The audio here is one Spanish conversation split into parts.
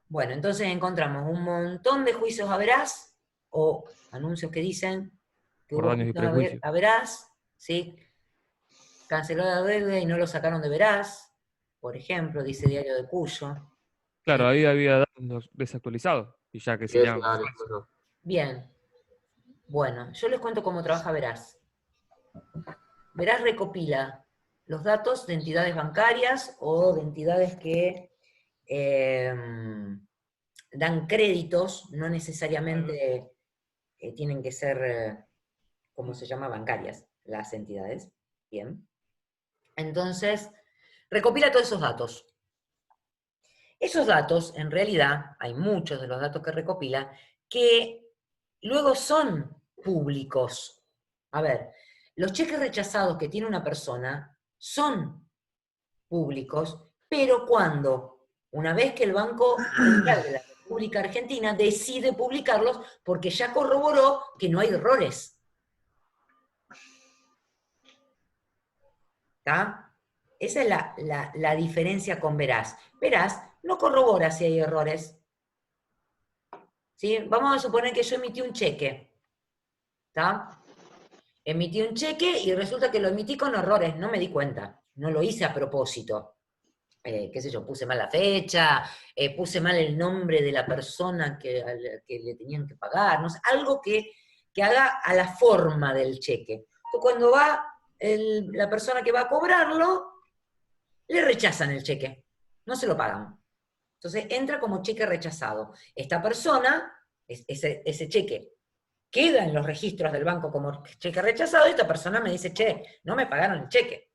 Bueno, entonces encontramos un montón de juicios a veraz, o anuncios que dicen que por hubo daños y juicios prejuicios. a veraz, ¿sí? Canceló la deuda y no lo sacaron de veraz, por ejemplo, dice Diario de Cuyo, Claro, ¿sí? ahí había datos desactualizados, y ya que Y eso, serían dale, falsos. bueno. Bien, bueno, yo les cuento cómo trabaja Veraz. Veraz recopila los datos de entidades bancarias o de entidades que eh, dan créditos, no necesariamente tienen que ser, ¿cómo se llama? Bancarias, las entidades. Bien. Entonces, recopila todos esos datos. Esos datos, en realidad, hay muchos de los datos que recopila, que luego son públicos. A ver, los cheques rechazados que tiene una persona son públicos, pero cuando, una vez que el Banco Central de la República Argentina decide publicarlos porque ya corroboró que no hay errores. ¿Está? Esa es la diferencia con Veraz. Veraz no corrobora si hay errores. ¿Sí? Vamos a suponer que yo emití un cheque. ¿Está? Emití un cheque y resulta que lo emití con errores, no me di cuenta, no lo hice a propósito. Qué sé yo, puse mal la fecha, puse mal el nombre de la persona que le tenían que pagar, no sé, algo que haga a la forma del cheque. Entonces, cuando va la persona que va a cobrarlo, le rechazan el cheque, no se lo pagan. Entonces entra como cheque rechazado. Esta persona, ese cheque, queda en los registros del banco como cheque rechazado y esta persona me dice, che, no me pagaron el cheque.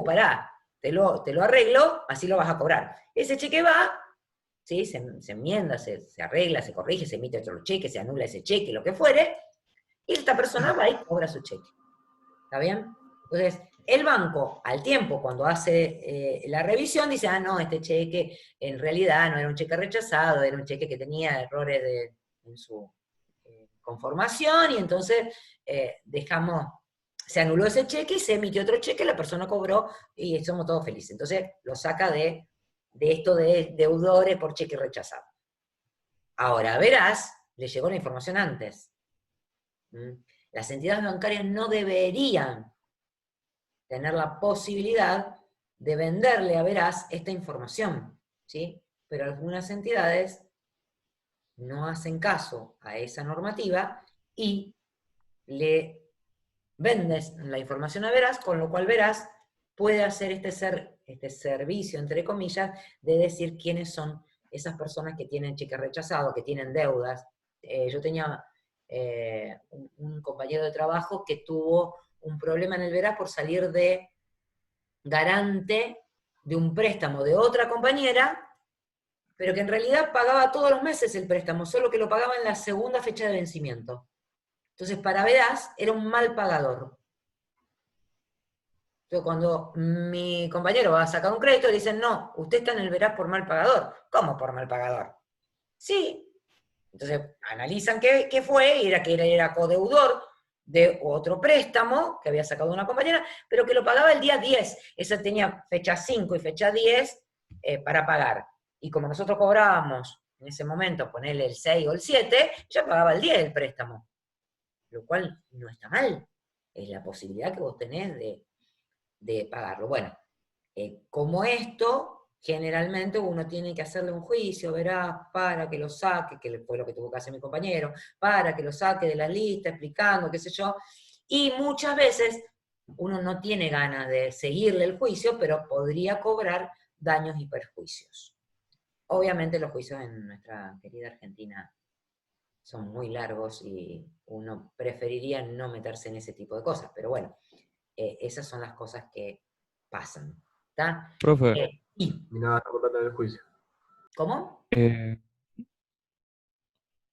Pará, te lo arreglo, así lo vas a cobrar. Ese cheque va, ¿sí? Se enmienda, se arregla, se corrige, se emite otro cheque, se anula ese cheque, lo que fuere, y esta persona va y cobra su cheque. ¿Está bien? Entonces, el banco, al tiempo, cuando hace la revisión, dice, ah, no, este cheque en realidad no era un cheque rechazado, era un cheque que tenía errores en su conformación, y entonces se anuló ese cheque y se emitió otro cheque, la persona cobró y somos todos felices. Entonces, lo saca de esto de deudores por cheque rechazado. Ahora, verás, le llegó la información antes. Las entidades bancarias no deberían tener la posibilidad de venderle a Veraz esta información, ¿sí? Pero algunas entidades no hacen caso a esa normativa y le vendes la información a Veraz, con lo cual Veraz puede hacer este servicio, entre comillas, de decir quiénes son esas personas que tienen cheque rechazado, que tienen deudas. Yo tenía un compañero de trabajo que tuvo un problema en el Veraz por salir de garante de un préstamo de otra compañera, pero que en realidad pagaba todos los meses el préstamo, solo que lo pagaba en la segunda fecha de vencimiento. Entonces, para Veraz era un mal pagador. Entonces, cuando mi compañero va a sacar un crédito, le dicen, no, usted está en el Veraz por mal pagador. ¿Cómo por mal pagador? Sí. Entonces, analizan qué fue, y era que era codeudor de otro préstamo que había sacado una compañera, pero que lo pagaba el día 10. Esa tenía fecha 5 y fecha 10 para pagar. Y como nosotros cobrábamos en ese momento, ponerle el 6 o el 7, ya pagaba el 10 el préstamo. Lo cual no está mal. Es la posibilidad que vos tenés de pagarlo. Bueno, como esto, generalmente uno tiene que hacerle un juicio, verá, para que lo saque, que fue lo que tuvo que hacer mi compañero, para que lo saque de la lista, explicando, qué sé yo, y muchas veces uno no tiene ganas de seguirle el juicio, pero podría cobrar daños y perjuicios. Obviamente los juicios en nuestra querida Argentina son muy largos y uno preferiría no meterse en ese tipo de cosas, pero bueno, esas son las cosas que pasan. ¿Está? Profe, Y, Y nada, está contando en el juicio. ¿cómo? eh,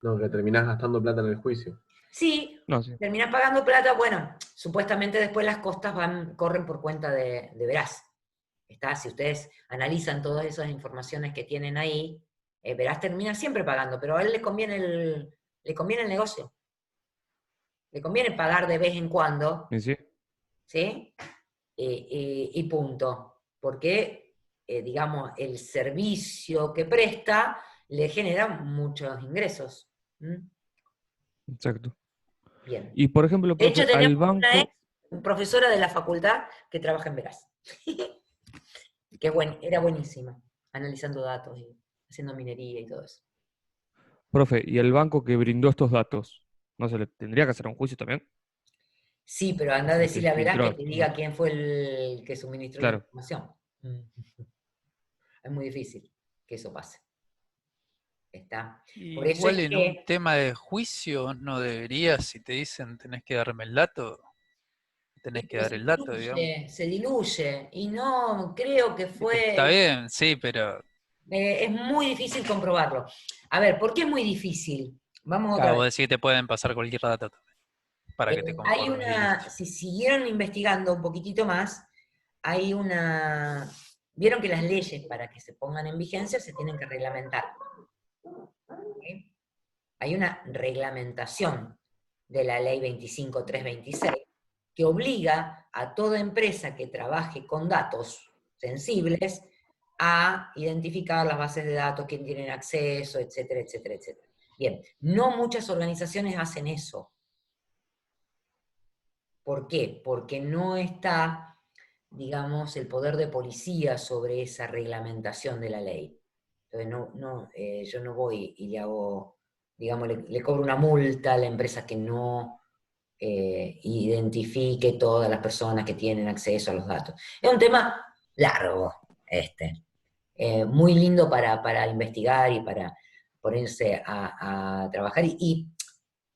No, que terminás gastando plata en el juicio. Sí, no, sí. terminás pagando plata, bueno, supuestamente después las costas corren por cuenta de Veraz. ¿Está? Si ustedes analizan todas esas informaciones que tienen ahí, Veraz termina siempre pagando, pero a él le conviene el negocio. Le conviene pagar de vez en cuando, ¿Y sí? ¿sí? Y punto. ¿Por qué? digamos, el servicio que presta le genera muchos ingresos. ¿Mm? Exacto. Bien. Y por ejemplo, De hecho, profe, al tenemos una banco, ex profesora de la facultad que trabaja en Veraz. Que era buenísima, analizando datos y haciendo minería y todo eso. profe, y el banco que brindó estos datos, ¿no se le tendría que hacer un juicio también? Sí, pero anda a O el que decirle a Veraz que filtró. te diga quién fue el que suministró la Claro. información. Es muy difícil que eso pase. ¿Está? Por eso Igual es en un que tema de juicio no deberías, si te dicen tenés que darme el dato, tenés que pero dar el dato, digamos. se diluye, y no creo que Está fue, bien, sí, pero es muy difícil comprobarlo. A ver, ¿por qué es muy difícil? Vamos otra claro, vez. vos decís que te pueden pasar cualquier dato también, para que te Hay conformes y listo. una, si siguieron investigando un poquitito más, hay una, vieron que las leyes para que se pongan en vigencia se tienen que reglamentar. ¿Sí? Hay una reglamentación de la ley 25326 que obliga a toda empresa que trabaje con datos sensibles a identificar las bases de datos, quién tienen acceso, etcétera, etcétera, etcétera. Bien, no muchas organizaciones hacen eso. ¿Por qué? Porque no está, digamos, el poder de policía sobre esa reglamentación de la ley. Entonces, yo no voy y le hago, digamos, le cobro una multa a la empresa que no identifique todas las personas que tienen acceso a los datos. Es un tema largo, muy lindo para investigar y para ponerse a trabajar. Y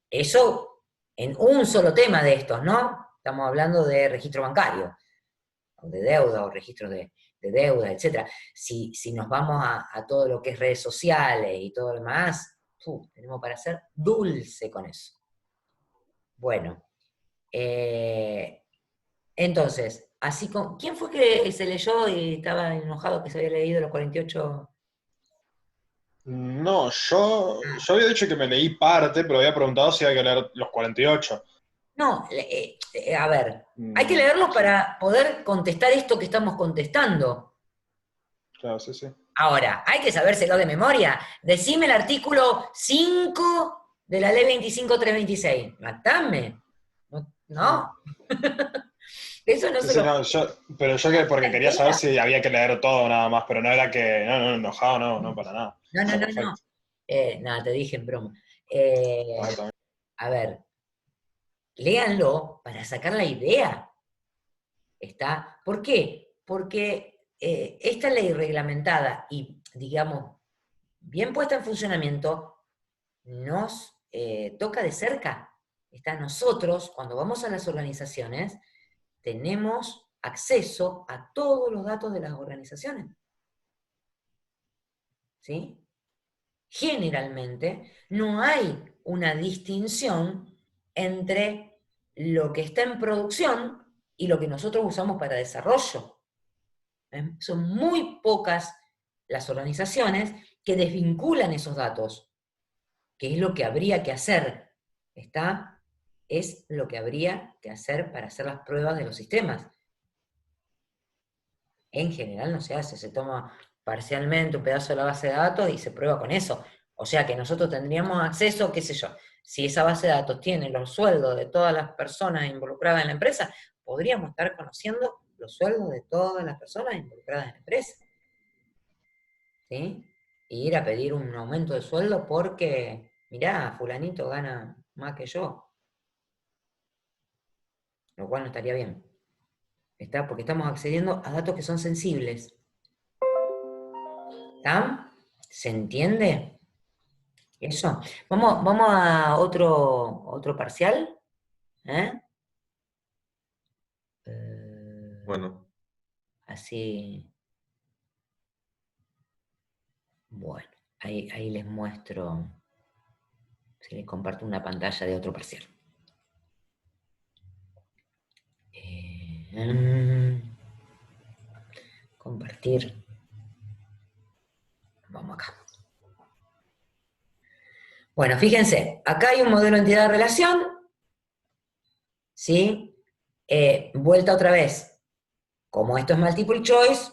eso en un solo tema de estos, ¿no? Estamos hablando de registro bancario, o de deuda, o registros de deuda, etc. Si nos vamos a todo lo que es redes sociales y todo lo demás, tenemos para hacer dulce con eso. Bueno, entonces, ¿quién fue que se leyó y estaba enojado que se había leído los 48? No, yo había dicho que me leí parte, pero había preguntado si había que leer los 48. No, a ver, hay que Mm, leerlo sí, para poder contestar esto que estamos contestando. claro, sí, sí. Ahora, hay que sabérselo de memoria. Decime el artículo 5 de la ley 25326. Matame. No, no. Eso no Sí, se sí, lo... no, pero yo porque quería saber si había que leer todo nada más, pero no era que, no, enojado, no, para nada. No, no, Está no, no. perfecto. Nada, te dije en broma. Ah, también. A ver, léanlo para sacar la idea. ¿Está? ¿Por qué? Porque esta ley reglamentada y, digamos, bien puesta en funcionamiento, nos toca de cerca. Está nosotros, cuando vamos a las organizaciones, tenemos acceso a todos los datos de las organizaciones. ¿Sí? Generalmente no hay una distinción entre lo que está en producción y lo que nosotros usamos para desarrollo. Son muy pocas las organizaciones que desvinculan esos datos, que es lo que habría que hacer. Es lo que habría que hacer para hacer las pruebas de los sistemas. En general no se hace, se toma parcialmente un pedazo de la base de datos y se prueba con eso. O sea que nosotros tendríamos acceso, qué sé yo, si esa base de datos tiene los sueldos de todas las personas involucradas en la empresa, podríamos estar conociendo los sueldos de todas las personas involucradas en la empresa. ¿Sí? Y ir a pedir un aumento de sueldo porque, mirá, fulanito gana más que yo. Lo cual no estaría bien. Porque estamos accediendo a datos que son sensibles. ¿Está? ¿Se entiende? Eso. Vamos a otro parcial. ¿Eh? Bueno, Así. Bueno, ahí les muestro. Si les comparto una pantalla de otro parcial. Compartir. Vamos acá. Bueno, fíjense, acá hay un modelo de entidad de relación, ¿sí? Vuelta otra vez. Como esto es multiple choice,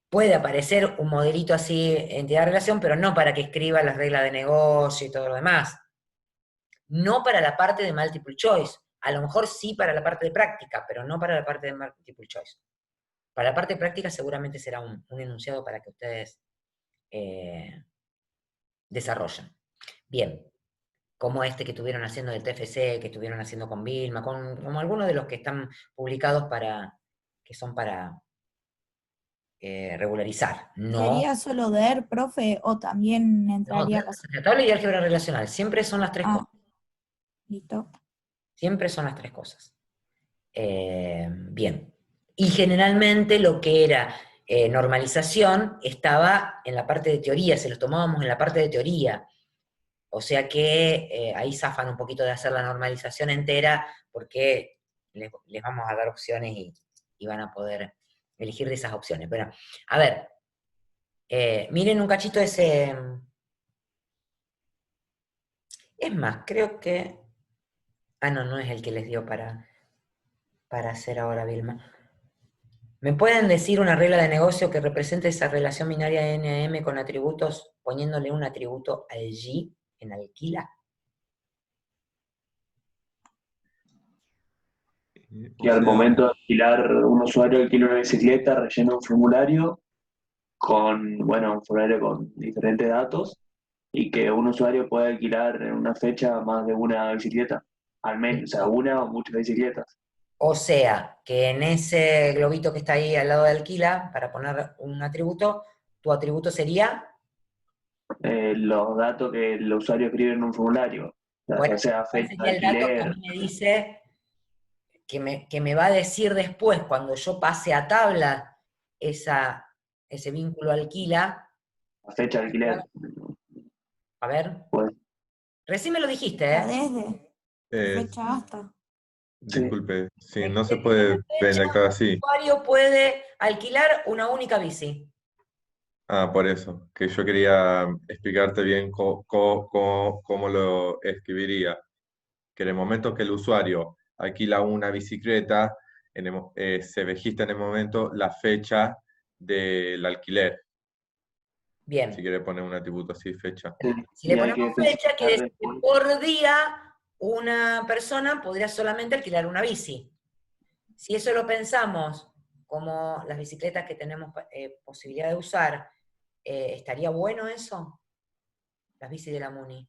puede aparecer un modelito así, entidad de relación, pero no para que escriba las reglas de negocio y todo lo demás. No para la parte de multiple choice. A lo mejor sí para la parte de práctica, pero no para la parte de multiple choice. Para la parte de práctica seguramente será un enunciado para que ustedes desarrollen. Bien, como este que estuvieron haciendo del TFC, que estuvieron haciendo con Vilma, como algunos de los que están publicados que son para regularizar. No, ¿Sería solo DER, profe, o también no, entraría datos tratable y álgebra relacional. Siempre son las tres Ah, cosas. listo. Siempre son las tres cosas. Bien. Y generalmente lo que era normalización estaba en la parte de teoría, se los tomábamos en la parte de teoría. O sea que ahí zafan un poquito de hacer la normalización entera porque les vamos a dar opciones y van a poder elegir de esas opciones. Pero, a ver, miren un cachito ese. Es más, creo que... Ah, no, no es el que les dio para hacer ahora, Vilma. ¿Me pueden decir una regla de negocio que represente esa relación binaria NM con atributos, poniéndole un atributo al G en alquila? Que al momento de alquilar, un usuario alquila una bicicleta, rellena un formulario un formulario con diferentes datos, y que un usuario puede alquilar en una fecha más de una bicicleta, al menos, o sea, una o muchas bicicletas. O sea, que en ese globito que está ahí al lado de alquila, para poner un atributo, tu atributo sería... Los datos que el usuario escribe en un formulario, Bueno, ya sea ¿cuál fecha de sería el dato que a alquiler, mí me dice, que me va a decir después, cuando yo pase a tabla ese vínculo alquila? la fecha de alquiler. A ver, Pues, recién me lo dijiste, La ¿eh? desde, Eh, fecha hasta. disculpe, sí, no se En puede una fecha, penetrar un así. usuario puede alquilar una única bici. Ah, por eso, que yo quería explicarte bien cómo lo escribiría. Que en el momento que el usuario alquila una bicicleta, se registra en el momento la fecha del alquiler. Si Bien. quiere poner un atributo así, fecha. Si le y hay que ponemos fecha, quiere especificar decir que después. por día una persona podría solamente alquilar una bici. Si eso lo pensamos como las bicicletas que tenemos posibilidad de usar, ¿estaría bueno eso? Las bicis de la Muni.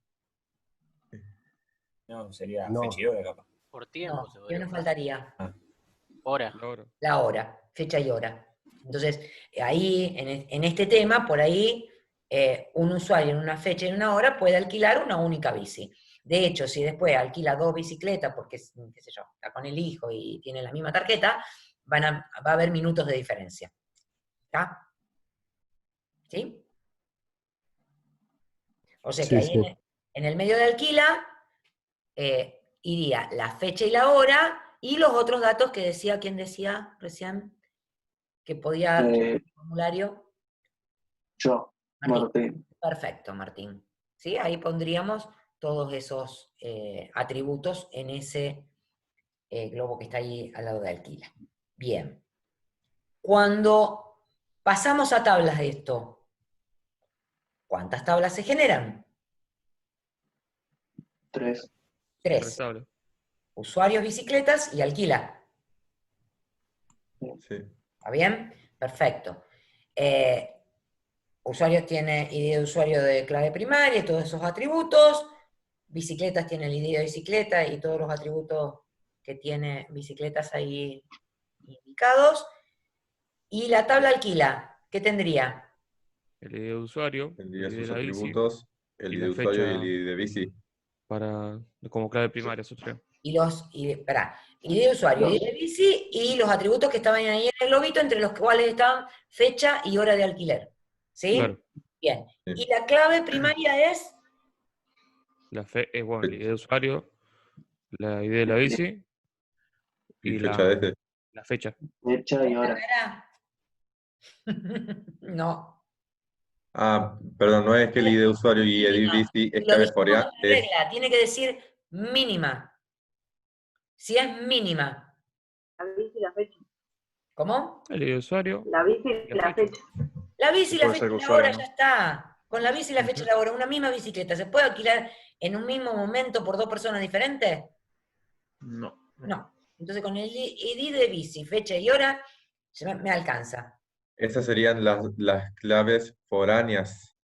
No, sería No. fecha y hora, capaz. Por tiempo, No, se ¿qué podría nos poner. faltaría? Hora. La hora. La hora, fecha y hora. Entonces, ahí, en este tema, por ahí, un usuario en una fecha y en una hora puede alquilar una única bici. De hecho, si después alquila dos bicicletas, porque, qué sé yo, está con el hijo y tiene la misma tarjeta, va a haber minutos de diferencia. ¿Está? ¿Sí? O sea que Sí, ahí sí. en el medio de alquila iría la fecha y la hora y los otros datos que decía, ¿quién decía recién? Que podía Eh, el formulario. Yo, Martín. Martín. Perfecto, Martín. ¿Sí? Ahí pondríamos todos esos atributos en ese globo que está ahí al lado de alquila. Bien. Cuando pasamos a tablas de esto, ¿cuántas tablas se generan? 3. 3. Restable. Usuarios, bicicletas y alquila. Sí. ¿Está bien? Perfecto. Usuarios tiene ID de usuario de clave primaria y todos esos atributos. Bicicletas tiene el ID de bicicleta y todos los atributos que tiene bicicletas ahí indicados. Y la tabla alquila, ¿qué tendría? El ID de usuario, Tendría el ID de sus la bici atributos, el y ID la de usuario y el fecha ID de bici. como clave primaria, esos tres. ID de usuario, ID de bici y los atributos que estaban ahí en el globito, entre los cuales estaban fecha y hora de alquiler. ¿Sí? Claro. Bien. Sí. Y la clave primaria es... Bueno, el ID de usuario, la ID de la bici Y y fecha de este. la fecha. Fecha y hora. No. Ah, perdón, no es que el ID de usuario y el ID Mínima. bici Y es lo clave dijimos en forea, la es regla, tiene que decir mínima. Si es mínima. La bici y la fecha. ¿Cómo? El ID de usuario. La bici y la fecha. La bici y la Puede fecha ser de la usuario, hora ¿no? ya está. Con la bici y la fecha de la hora, una misma bicicleta, ¿se puede alquilar en un mismo momento por dos personas diferentes? No. No. Entonces con el ID de bici, fecha y hora, me alcanza. Esas serían las claves foráneas.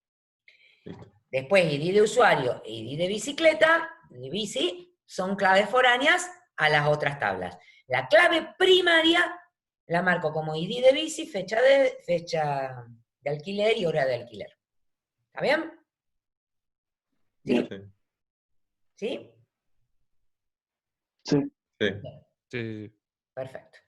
Listo. Después, ID de usuario, ID de bicicleta, de bici, son claves foráneas a las otras tablas. La clave primaria la marco como ID de bici, fecha de alquiler y hora de alquiler. ¿Está bien? ¿Sí? Sí. ¿Sí? Sí. Sí. Sí. Perfecto.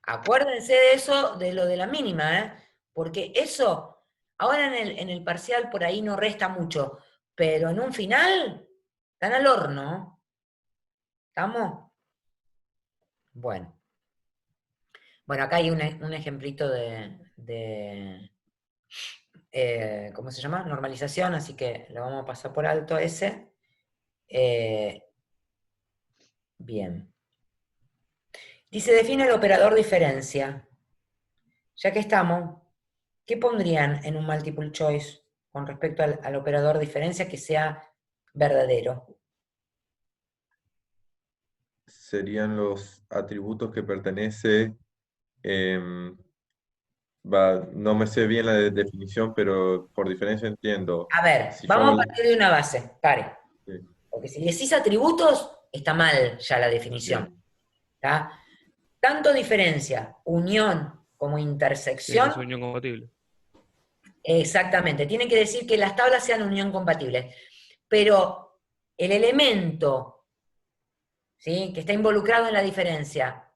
Acuérdense de eso, de lo de la mínima, ¿eh? Porque eso, ahora en el parcial por ahí no resta mucho, pero en un final, están al horno. ¿Estamos? Bueno. Bueno, acá hay un ejemplito de ¿cómo se llama? Normalización, así que lo vamos a pasar por alto ese. Bien. Dice, define el operador diferencia. Ya que estamos, ¿qué pondrían en un multiple choice con respecto al operador diferencia que sea verdadero? Serían los atributos que pertenece. No me sé bien la definición, pero por diferencia entiendo. A ver, Si yo vamos hago a partir de una base, pare. sí, Porque si decís atributos, está mal ya la definición. bien. ¿Está? Tanto diferencia, unión como Tiene intersección, que ser unión compatible. exactamente, tiene que decir que las tablas sean unión compatibles. Pero el elemento, ¿sí?, que está involucrado en la diferencia,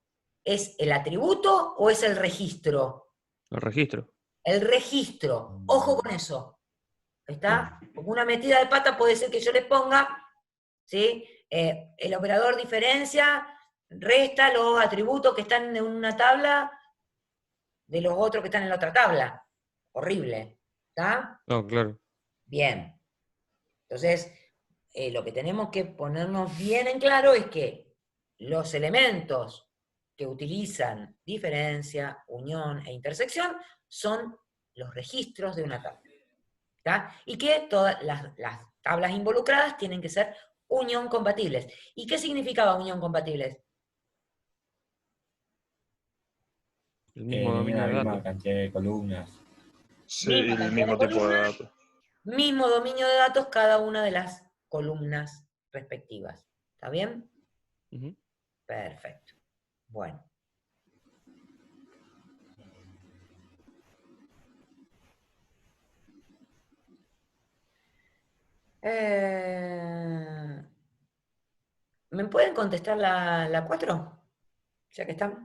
¿es el atributo o es el registro? El registro. El registro. Ojo con eso. ¿Está? Porque una metida de pata puede ser que yo les ponga, ¿sí?, el operador diferencia resta los atributos que están en una tabla de los otros que están en la otra tabla. Horrible. ¿Está? No, claro. Bien. Entonces, lo que tenemos que ponernos bien en claro es que los elementos que utilizan diferencia, unión e intersección son los registros de una tabla. ¿Está? Y que todas las tablas involucradas tienen que ser unión compatibles. ¿Y qué significaba unión compatibles? El mismo dominio la de misma datos. cantidad de columnas. Sí, y el mismo tipo de datos. Mismo dominio de datos cada una de las columnas respectivas. ¿Está bien? Ujú. Perfecto. Bueno. ¿Me pueden contestar la 4? Ya que estamos.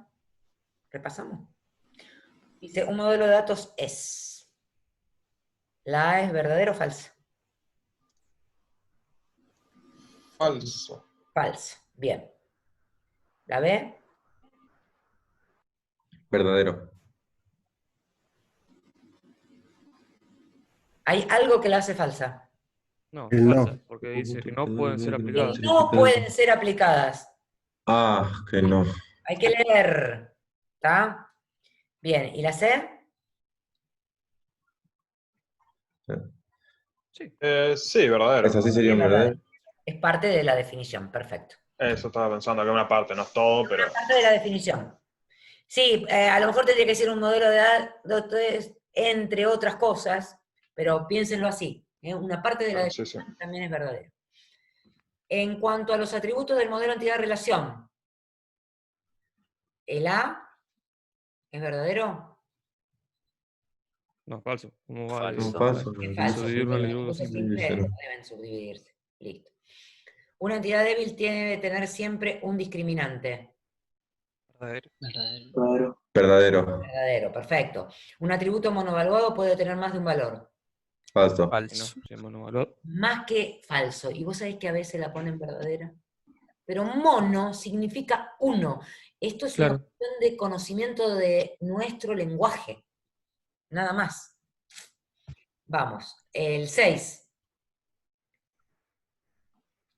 Repasamos. Dice, un modelo de datos es. ¿La A es verdadera o falsa? Falso. Falsa. Bien. ¿La B? Verdadero. ¿Hay algo que la hace falsa? No, El falsa, no. porque dice que no pueden ser Que aplicadas. no pueden ser aplicadas. Ah, que no. Hay que leer. ¿Está? Bien. ¿Y la C? Sí. Sí, verdadero. Esas sí serían Es verdadero. verdaderas. Es parte de la definición. Perfecto. Eso estaba pensando, que una parte, no es todo, pero Es parte de la definición. Sí, a lo mejor tendría que ser un modelo de datos, entre otras cosas, pero piénsenlo así. Una parte de la sí, sí. definición también es verdadera. En cuanto a los atributos del modelo entidad-relación, ¿el A es verdadero? No, falso. ¿Cómo va a No, Falso. falso. Es falso. subdividir un Los atributo atributos simple? simples Cero. no deben subdividirse. Listo. Una entidad débil tiene que tener siempre un discriminante. Verdadero. Claro. Verdadero. Verdadero, perfecto. Un atributo monovaluado puede tener más de un valor. Falso. No, Falso. se llama monovalor. Más que falso. Y vos sabés que a veces la ponen verdadera. Pero mono significa uno. Esto es una Claro. cuestión de conocimiento de nuestro lenguaje. Nada más. Vamos. El 6.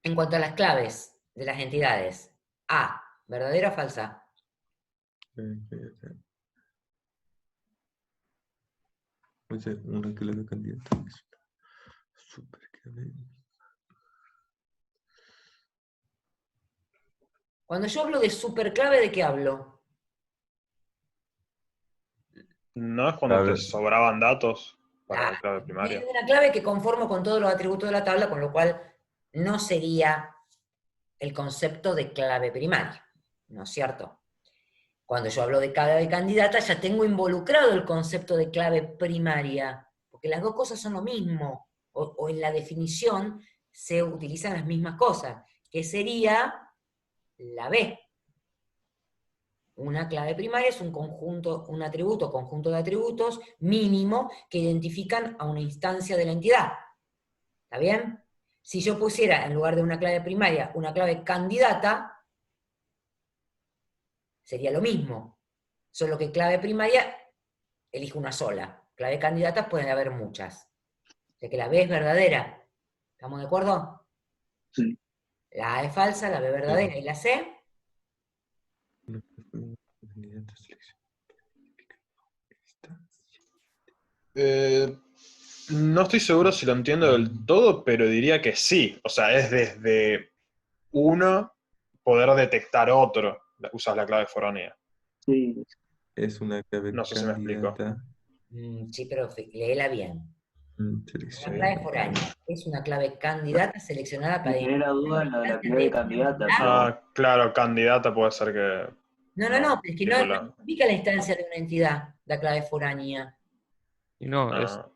En cuanto a las claves de las entidades. A, ¿verdadera o falsa? Una clave candidata es una superclave. Cuando yo hablo de superclave, ¿de qué hablo? ¿No es cuando Clave. te sobraban datos para Ah, la clave primaria? es una clave que conformo con todos los atributos de la tabla, con lo cual no sería el concepto de clave primaria, ¿no es cierto? Cuando yo hablo de clave candidata, ya tengo involucrado el concepto de clave primaria, porque las dos cosas son lo mismo, o en la definición se utilizan las mismas cosas, que sería la B. Una clave primaria es un conjunto, un atributo, conjunto de atributos mínimo que identifican a una instancia de la entidad. ¿Está bien? Si yo pusiera en lugar de una clave primaria una clave candidata, sería lo mismo. Solo que clave primaria elijo una sola. Clave candidatas pueden haber muchas. O sea que la B es verdadera. ¿Estamos de acuerdo? Sí. La A es falsa, la B verdadera y la C. Candidata selección. No estoy seguro si lo entiendo del todo, pero diría que sí. O sea, es desde uno poder detectar otro. Usas la clave foránea. Sí. Es una clave No sé si me explico. candidata. Sí, pero léela bien. Una Selección. clave foránea es una clave candidata seleccionada para Me genera duda en lo de la clave candidata, pero Ah, claro, candidata puede ser que. No, es que no tipo la- indica la instancia de una entidad, la clave foránea. Y no, ah,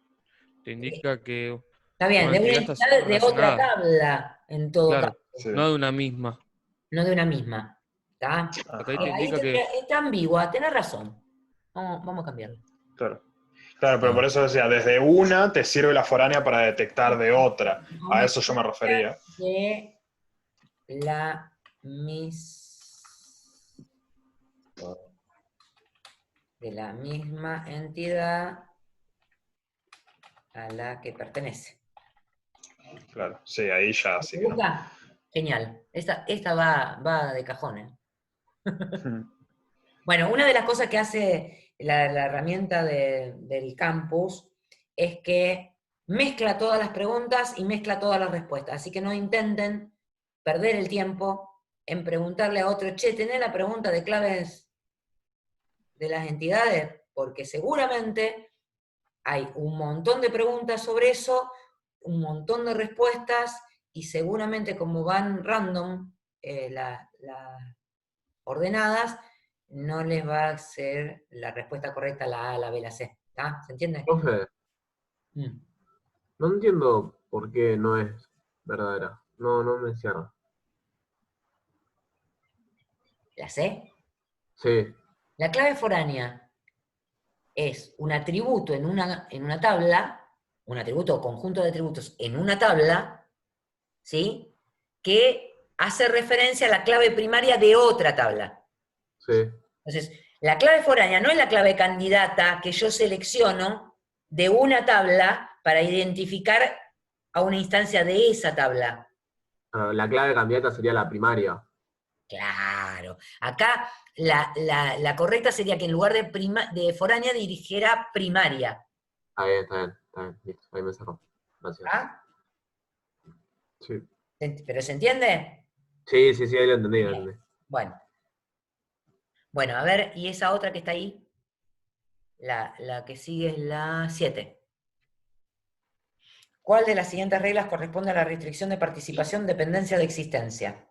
te indica que Está bien, una de una entidad está entidad de otra relacionada, tabla, en todo caso, claro, sí. no de una misma. no de una misma. ¿Está? Acá ahí Ajá, te Ahí indica que, está ambigua, tenés razón. Vamos a cambiarlo. claro. Claro, pero por eso decía, desde una te sirve la foránea para detectar de otra. A eso yo me refería. De la misma entidad a la que pertenece. Claro, sí, ahí ya sí ¿Te que no. gusta? Genial. Esta va de cajón, ¿eh? Bueno, una de las cosas que hace la herramienta del campus es que mezcla todas las preguntas y mezcla todas las respuestas. Así que no intenten perder el tiempo en preguntarle a otro, che, ¿tenés la pregunta de claves de las entidades? Porque seguramente hay un montón de preguntas sobre eso, un montón de respuestas, y seguramente como van random las ordenadas, no les va a ser la respuesta correcta la A, la B, la C. ¿Está? ¿Se entiende? Profe, Mm. no entiendo por qué no es verdadera. No me cierra. ¿La C? Sí, La clave foránea es un atributo en una tabla, un atributo o conjunto de atributos en una tabla, ¿sí? Que hace referencia a la clave primaria de otra tabla. sí. Entonces, la clave foránea no es la clave candidata que yo selecciono de una tabla para identificar a una instancia de esa tabla. La clave candidata sería la primaria. Claro. Acá la correcta sería que en lugar de foránea dirigiera primaria. Está bien. Listo, ahí me cerró. Gracias. ¿Ah? Sí. ¿Pero se entiende? Sí, ahí lo entendí. Bueno. Bueno, a ver, y esa otra que está ahí, la que sigue es la 7. ¿Cuál de las siguientes reglas corresponde a la restricción de participación, dependencia de existencia?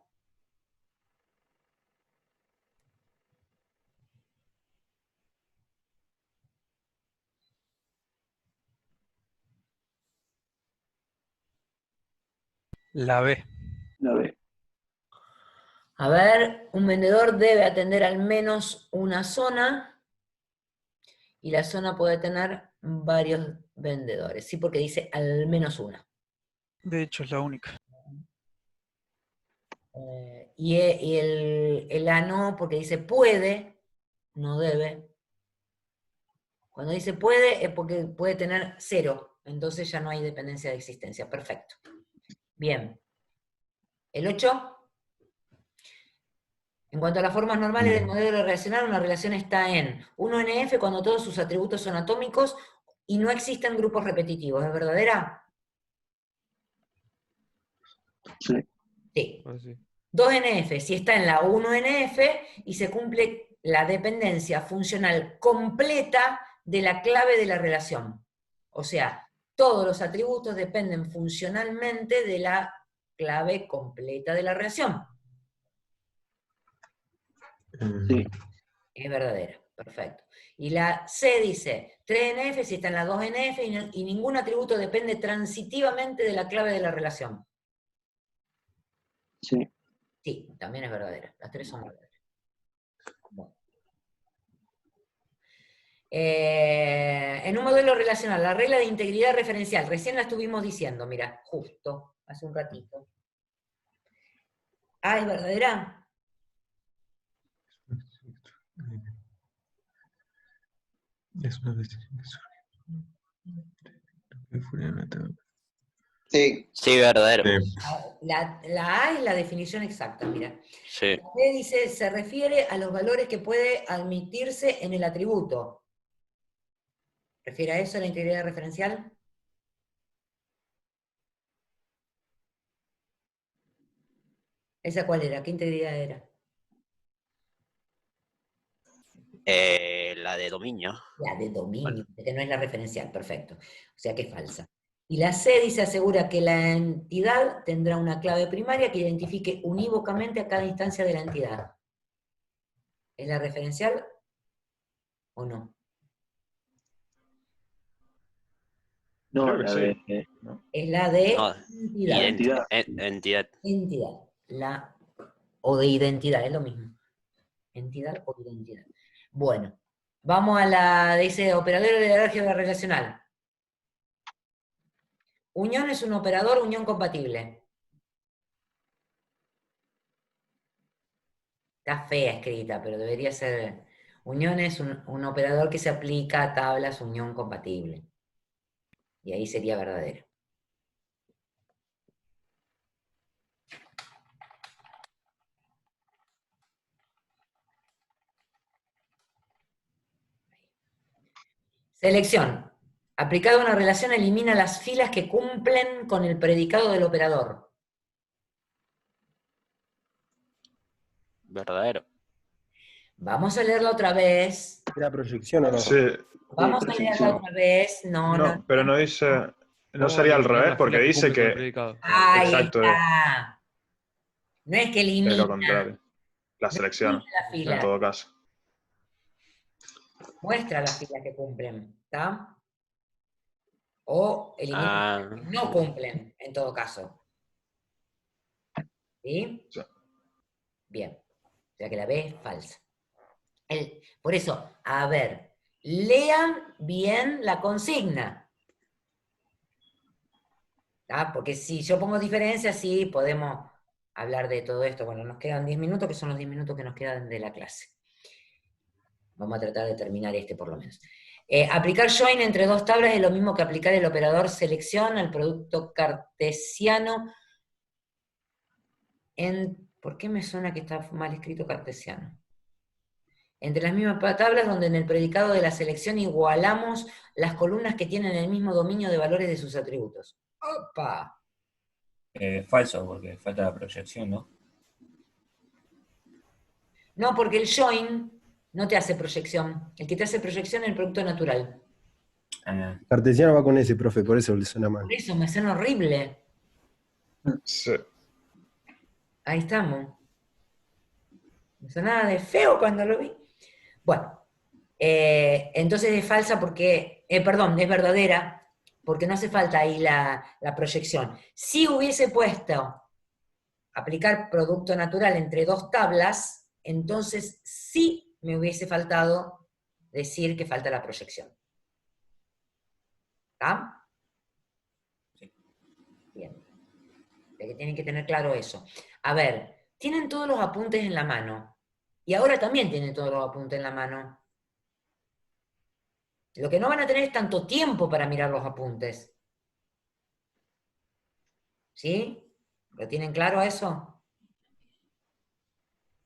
La B. la B. A ver, un vendedor debe atender al menos una zona y la zona puede tener varios vendedores, ¿sí? Porque dice al menos una. De hecho, es la única. Y el A no, porque dice puede, no debe. Cuando dice puede, es porque puede tener 0, entonces ya no hay dependencia de existencia. Perfecto. Bien. El 8. En cuanto a las formas normales del modelo relacional, una relación está en 1NF cuando todos sus atributos son atómicos y no existen grupos repetitivos. ¿Es verdadera? Sí. Sí. Ahora sí. 2NF, si está en la 1NF y se cumple la dependencia funcional completa de la clave de la relación. O sea, todos los atributos dependen funcionalmente de la clave completa de la relación. Sí. Es verdadera, perfecto. Y la C dice, 3NF si está en la 2NF y ningún atributo depende transitivamente de la clave de la relación. Sí. Sí, también es verdadera. Las tres son verdaderas. Bueno. En un modelo relacional, la regla de integridad referencial, recién la estuvimos diciendo, mira, justo, hace un ratito. Ah, ¿es verdadera? Sí. Sí, verdadero. La A es la definición exacta, mira. Sí. La B dice, se refiere a los valores que puede admitirse en el atributo. ¿Refiere a eso la integridad referencial? ¿Esa cuál era? ¿Qué integridad era? La de dominio. La de dominio, que no es la referencial, perfecto. O sea que es falsa. Y la C dice, asegura que la entidad tendrá una clave primaria que identifique unívocamente a cada instancia de la entidad. ¿Es la referencial o no? No, Creo que la sí. de Es la de No, entidad. identidad. Entidad. Entidad. O de identidad, es lo mismo. Entidad o identidad. Bueno, vamos a la, dice, operador de álgebra relacional. Unión es un operador, unión compatible. Está fea escrita, pero debería ser. Unión es un operador que se aplica a tablas unión compatible. Y ahí sería verdadero. Selección. Aplicada a una relación elimina las filas que cumplen con el predicado del operador. Verdadero. Vamos a leerla otra vez. ¿Era proyección o no? Sí, Vamos a leerla proyección. otra vez. No, no. no, pero no dice. No ¿Cómo sería al eliminar revés, las porque filas que dice cumplen con el que. predicado? Ahí Exacto, está. No es que es elimina. lo contrario. La No selección, elimina la en fila. todo caso. Muestra las filas que cumplen. ¿Está? O elimina Ah, las que no cumplen, en todo caso. ¿Sí? Sí. Bien. O sea que la B es falsa. Por eso, a ver, lean bien la consigna. ¿Tá? Porque si yo pongo diferencias, sí podemos hablar de todo esto. Bueno, nos quedan 10 minutos, que son los 10 minutos que nos quedan de la clase. Vamos a tratar de terminar este por lo menos. Aplicar join entre dos tablas es lo mismo que aplicar el operador selección al producto cartesiano. ¿Por qué me suena que está mal escrito cartesiano? Entre las mismas tablas donde en el predicado de la selección igualamos las columnas que tienen el mismo dominio de valores de sus atributos. ¡Opa! Falso, porque falta la proyección, ¿no? No, porque el join no te hace proyección. El que te hace proyección es el producto natural. Cartesiano va con ese, profe, por eso le suena mal. Por eso me suena horrible. Sí. Ahí estamos. Me sonaba de feo cuando lo vi. Bueno, entonces es falsa porque, perdón, es verdadera, porque no hace falta ahí la proyección. Si hubiese puesto aplicar producto natural entre dos tablas, entonces sí me hubiese faltado decir que falta la proyección. ¿Está? Bien. De que tienen que tener claro eso. A ver, tienen todos los apuntes en la mano. Y ahora también tienen todos los apuntes en la mano. Lo que no van a tener es tanto tiempo para mirar los apuntes. ¿Sí? ¿Lo tienen claro eso?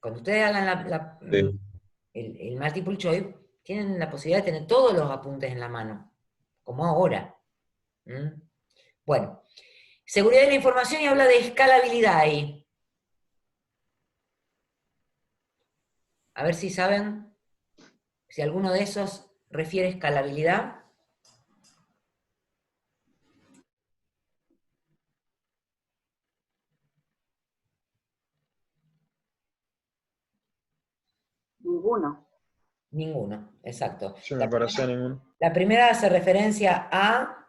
Cuando ustedes hagan Sí. el multiple choice, tienen la posibilidad de tener todos los apuntes en la mano. como ahora. ¿Mm? Bueno, seguridad de la información y habla de escalabilidad ahí. A ver si saben, si alguno de esos refiere a escalabilidad. Ninguno. Ninguno, exacto. Sí, me parecía ninguno. La primera hace referencia a...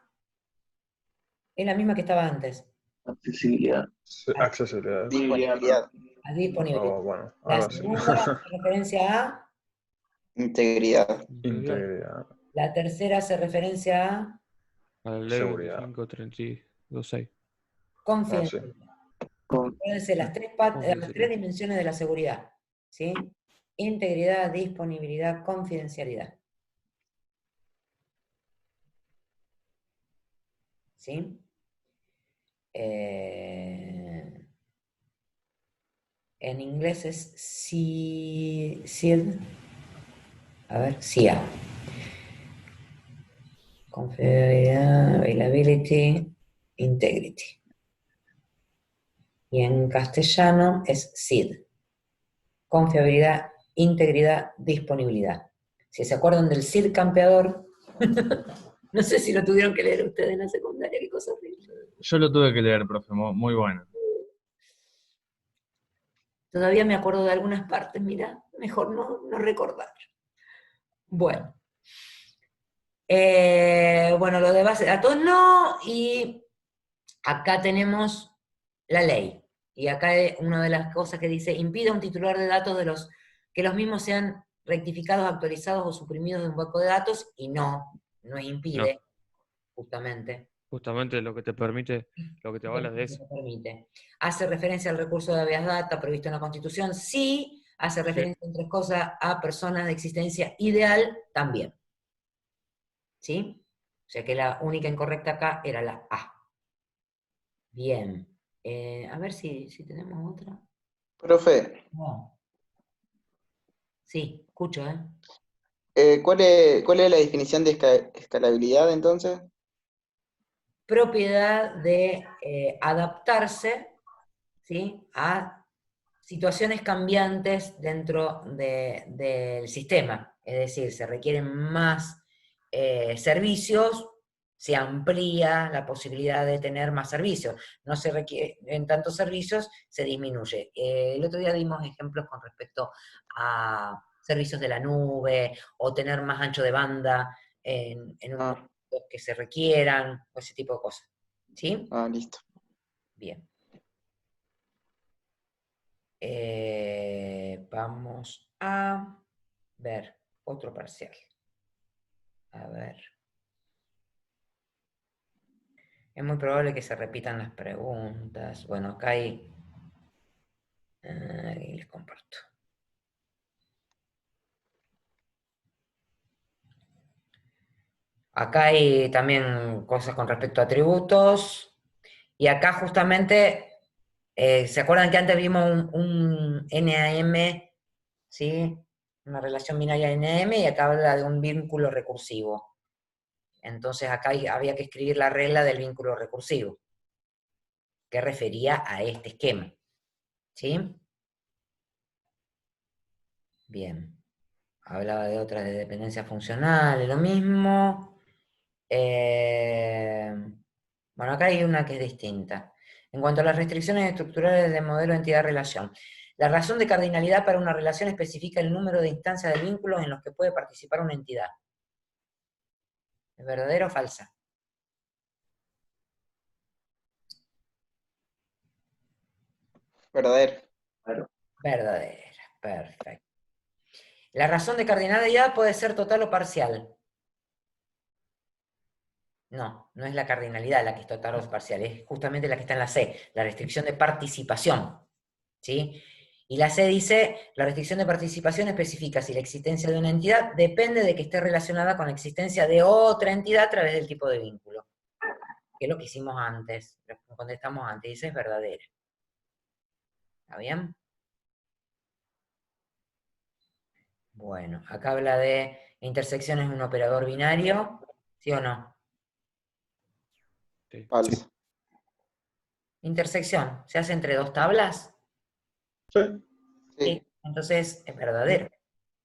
Es la misma que estaba antes. Accesibilidad. Sí, accesibilidad. Disponibilidad. A disponibilidad. Oh, bueno, La algo así. segunda hace referencia a... Integridad. Integridad. La tercera hace referencia a... A la ley Seguridad. 25.32.6. Confidencialidad. Pueden ser las tres dimensiones de la seguridad. ¿Sí? Integridad, disponibilidad, confidencialidad. ¿Sí? En inglés es SID. A ver, SIA. Confidencialidad, availability, integrity. Y en castellano es SID. Confiabilidad, integridad, disponibilidad. Si se acuerdan del SID campeador, no sé si lo tuvieron que leer ustedes en la secundaria, qué cosa horrible. Yo lo tuve que leer, profe, muy bueno. Todavía me acuerdo de algunas partes, mira, mejor no recordar. Bueno. Bueno, lo de base de datos no, y acá tenemos la ley. Y acá una de las cosas que dice, impide a un titular de datos que los mismos sean rectificados, actualizados o suprimidos de un banco de datos, y no impide, justamente. Justamente lo que te permite, lo que te avala de eso. Permite. Hace referencia al recurso de habeas data previsto en la Constitución, sí. Hace referencia, entre cosas, a personas de existencia ideal, también. ¿Sí? O sea que la única incorrecta acá era la A. Bien. A ver si tenemos otra. Profe, No. Sí, escucho, ¿eh? ¿cuál es la definición de escalabilidad entonces? Propiedad de adaptarse, ¿sí?, a situaciones cambiantes dentro del sistema. Es decir, se requieren más servicios, se amplía la posibilidad de tener más servicios. No se requieren tantos servicios, se disminuye. El otro día dimos ejemplos con respecto a servicios de la nube, o tener más ancho de banda en un momento que se requieran, o ese tipo de cosas. ¿Sí? Listo. Bien. Vamos a ver otro parcial. A ver. Es muy probable que se repitan las preguntas. Bueno, acá hay... y les comparto. Acá hay también cosas con respecto a atributos. Y acá justamente, ¿se acuerdan que antes vimos un NAM, ¿sí? Una relación binaria NAM, y acá habla de un vínculo recursivo. Entonces acá había que escribir la regla del vínculo recursivo, que refería a este esquema. ¿Sí? Bien. Hablaba de otras de dependencia funcional, lo mismo. Bueno, acá hay una que es distinta. En cuanto a las restricciones estructurales del modelo de entidad-relación, la razón de cardinalidad para una relación especifica el número de instancias de vínculos en los que puede participar una entidad. ¿Es verdadera o falsa? Verdadero. Verdadera, perfecto. La razón de cardinalidad puede ser total o parcial. No es la cardinalidad la que es total o parcial, es justamente la que está en la C, la restricción de participación. ¿Sí? Y la C dice, la restricción de participación especifica si la existencia de una entidad depende de que esté relacionada con la existencia de otra entidad a través del tipo de vínculo. Que es lo que hicimos antes, lo que contestamos antes, dice es verdadera. ¿Está bien? Bueno, acá habla de intersección es un operador binario, ¿sí o no? Falso. Intersección, ¿se hace entre dos tablas? Sí. Sí. Entonces es verdadero.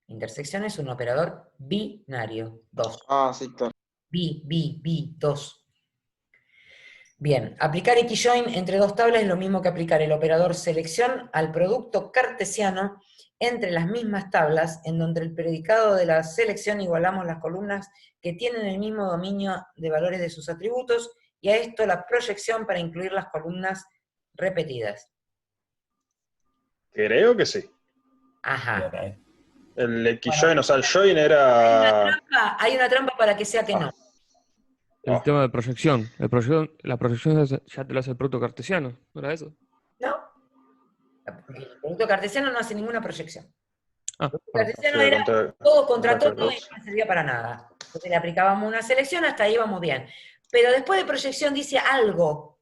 Intersección es un operador binario. 2. Ah, sí, claro. Bi, 2. Bien, aplicar equijoin entre dos tablas es lo mismo que aplicar el operador selección al producto cartesiano entre las mismas tablas, en donde el predicado de la selección igualamos las columnas que tienen el mismo dominio de valores de sus atributos, y a esto la proyección para incluir las columnas repetidas. Creo que sí. Ajá. El Xjoin, o sea, el join era... Hay una trampa para que sea que no. El tema de proyección. La proyección ya te lo hace el producto cartesiano, ¿no era eso? No. El producto cartesiano no hace ninguna proyección. Ah, El producto perdón. cartesiano Sí, era todo contra contra todo y todos. no servía para nada. Entonces le aplicábamos una selección, hasta ahí íbamos bien. Pero después de proyección dice algo.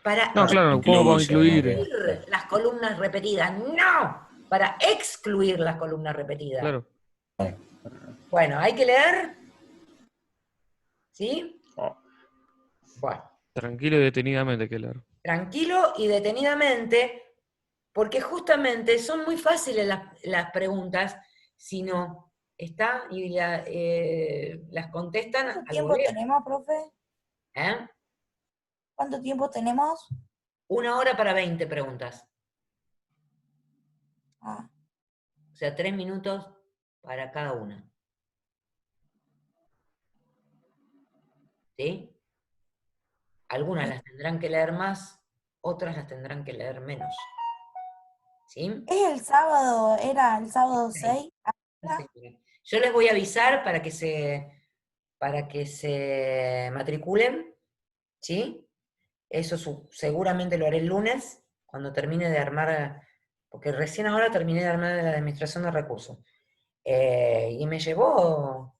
Para No, claro, ¿cómo vamos a incluir? las columnas repetidas. ¡No! Para excluir las columnas repetidas. Claro. Bueno, hay que leer. ¿Sí? Bueno. Tranquilo y detenidamente hay que leer. Tranquilo y detenidamente, porque justamente son muy fáciles las preguntas, si no está y las contestan ¿Cuánto al tiempo voleo. tenemos, profe? ¿Eh? ¿Cuánto tiempo tenemos? 1 hora para 20 preguntas. Ah, O sea, 3 minutos para cada una. ¿Sí? Algunas las tendrán que leer más, otras las tendrán que leer menos. ¿Sí? ¿es el sábado? ¿Era el sábado 6? Yo les voy a avisar para que se matriculen, ¿sí? Eso seguramente lo haré el lunes, cuando termine de armar, porque recién ahora terminé de armar la administración de recursos. Y me llevó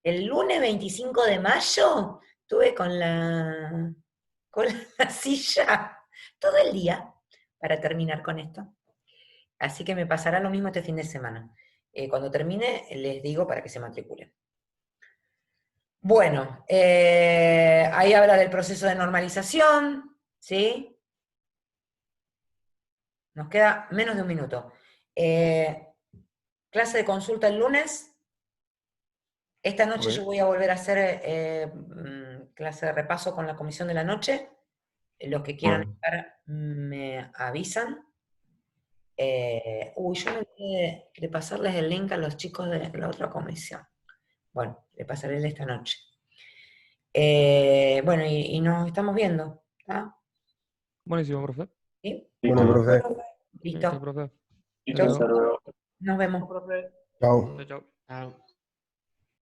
el lunes 25 de mayo, estuve con la silla todo el día para terminar con esto. Así que me pasará lo mismo este fin de semana. Cuando termine, les digo para que se matriculen. Bueno, ahí habla del proceso de normalización, ¿sí? Nos queda menos de un minuto. Clase de consulta el lunes. Esta noche yo voy a volver a hacer clase de repaso con la comisión de la noche. Los que quieran estar me avisan. Yo me olvidé de pasarles el link a los chicos de la otra comisión. Bueno, le pasaré el de esta noche. Bueno, y nos estamos viendo. ¿Está? Buenísimo, profe. ¿Sí? Bueno, profe. Listo. Listo, profe. Chau. Hasta luego. Nos vemos. Chao. Chao. Chao.